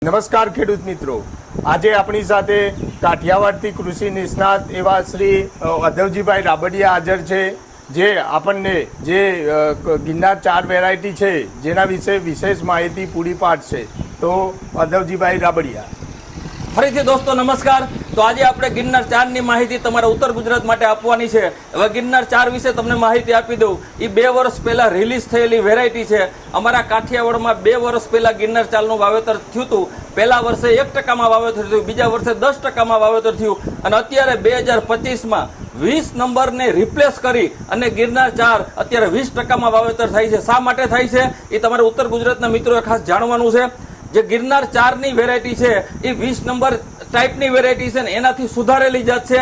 નમસ્કાર ખેડૂત મિત્રો, આજે આપણી સાથે કાઠિયાવાડથી કૃષિ નિષ્ણાત એવા શ્રી અધવજીભાઈ રાબડિયા હાજર છે, જે આપણને જે ગિરનાર 4 વેરાયટી છે જેના વિશે વિશેષ માહિતી પૂરી પાડશે. તો અધવજીભાઈ રાબડિયા. ફરીથી દોસ્તો નમસ્કાર. તો આજે આપણે ગિરનાર 4 ની માહિતી તમારા ઉત્તર ગુજરાત માટે આપવાની છે. હવે ગિરનાર 4 વિશે તમને માહિતી આપી દઉં. એ 2 વર્ષ પહેલા રિલીઝ થયેલી વેરાયટી છે. અમારા કાઠિયાવાડમાં 2 વર્ષ પહેલા ગિરનાર 4 નું વાવેતર થયું હતું. પહેલા વર્ષે 1% વાવેતર થયું, બીજા વર્ષે 10% વાવેતર થયું, અને અત્યારે 2025માં 20 નંબરને રિપ્લેસ કરી અને ગિરનાર 4 અત્યારે 20% વાવેતર થાય છે. શા માટે થાય છે એ તમારે ઉત્તર ગુજરાતના મિત્રોએ ખાસ જાણવાનું છે. જે ગિરનાર 4 ની વેરાયટી છે એ 20 નંબર ટાઈપની વેરાયટી છે ને એનાથી સુધારેલી જાત છે.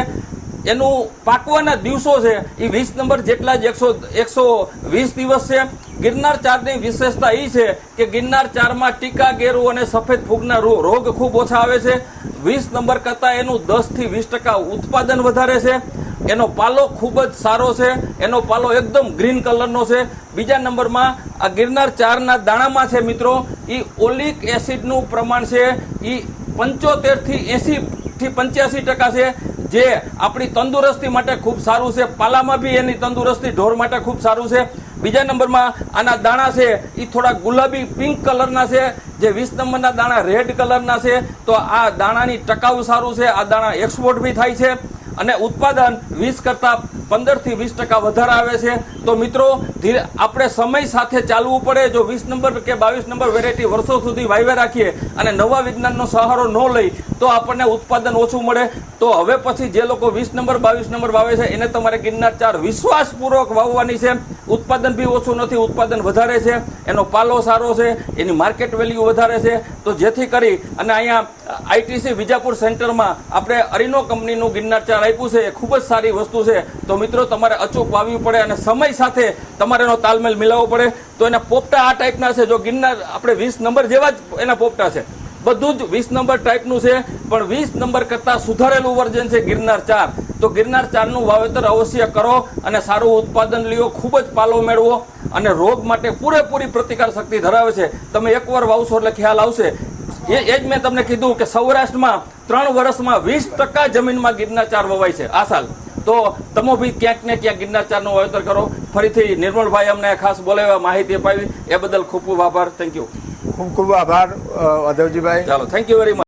એનું પાકવાના દિવસો છે એ 20 નંબર જેટલા જ 120 દિવસ છે. ગિરનાર 4 ની વિશેષતા એ છે કે ગિરનાર 4માં ટીકા ગેરુ અને સફેદ ફૂગના રોગ ખૂબ ઓછા આવે છે. 20 નંબર કરતા એનું 10 થી 20% ઉત્પાદન વધારે છે. એનો પાલો ખૂબ જ સારો છે. એનો પાલો એકદમ ગ્રીન કલરનો છે. બીજા નંબરમાં આ ગિરનાર 4 ના દાણામાં છે મિત્રો, એ ઓલિક એસિડનું પ્રમાણ છે એ 75 થી 80 થી 85% છે, જે આપણી તંદુરસ્તી માટે ખૂબ સારું છે. પાલામાં બી એની તંદુરસ્તી ઢોર માટે ખૂબ સારું છે. બીજા નંબરમાં આના દાણા છે એ થોડા ગુલાબી પિંક કલરના છે, જે 20 નંબરના દાણા રેડ કલરના છે. તો આ દાણાની ટકાઉ સારું છે. આ દાણા એક્સપોર્ટ બી થાય છે અને ઉત્પાદન 20 કરતા 15 થી 20% વધારે આવે છે. તો મિત્રો આપણે સમય સાથે ચાલવું પડે. જો 20 નંબર કે 22 નંબર વેરાયટી વર્ષો સુધી વાવ્યા રાખીએ અને નવા વિજ્ઞાનનો સહારો ન લઈ તો આપણને ઉત્પાદન ઓછું મળે. તો હવે પછી જે લોકો 20 નંબર 22 નંબર વાવે છે એને તમારે ગિરનાર 4 વિશ્વાસપૂર્વક વાવવાની છે. ઉત્પાદન બી ઓછું નથી, ઉત્પાદન વધારે છે. એનો પાલો સારો છે, એની માર્કેટ વેલ્યુ વધારે છે. તો જેથી કરી અને અહીંયા આઈટીસી વિજાપુર સેન્ટરમાં આપણે અરીનો કંપનીનું ગિરનાર 4 આપ્યું છે. એ ખૂબ જ સારી વસ્તુ છે. તો મિત્રો તમારે અચૂક વાવવી પડે અને સમય સાથે તમારે એનો તાલમેલ મિલાવવો પડે. તો એના પોપટા આ ટાઈપના છે. જો ગિરનાર આપણે 20 નંબર જેવા જ એના પોપટા છે, બધું જ 20 નંબર ટાઈપનું છે, પણ 20 નંબર કરતાં સુધારેલું વર્ઝન છે ગિરનાર 4. તો ગિરનાર 4 નું વાવેતર અવશ્ય કરો અને સારું ઉત્પાદન લ્યો, ખૂબ જ પાલો મેળવો અને રોગ માટે પૂરેપૂરી પ્રતિકાર શક્તિ ધરાવે છે. તમે એકવાર વાવશો એટલે ખ્યાલ આવશે. એ જ મેં તમને કીધું કે સૌરાષ્ટ્રમાં 3 વર્ષમાં 20% જમીનમાં ગિરનાર 4 વવાય છે આ સાલ. તો તમે બી ક્યાંક ને ક્યાંક ગિરનાર 4 નું વાવેતર કરો. ફરીથી નિર્મળભાઈ અમને ખાસ બોલાવ્યા, માહિતી અપાવી, એ બદલ ખૂબ ખૂબ આભાર. Thank you. ખૂબ ખૂબ આભાર અધવજીભાઈ. ચાલો, થેન્ક યુ વેરી મચ.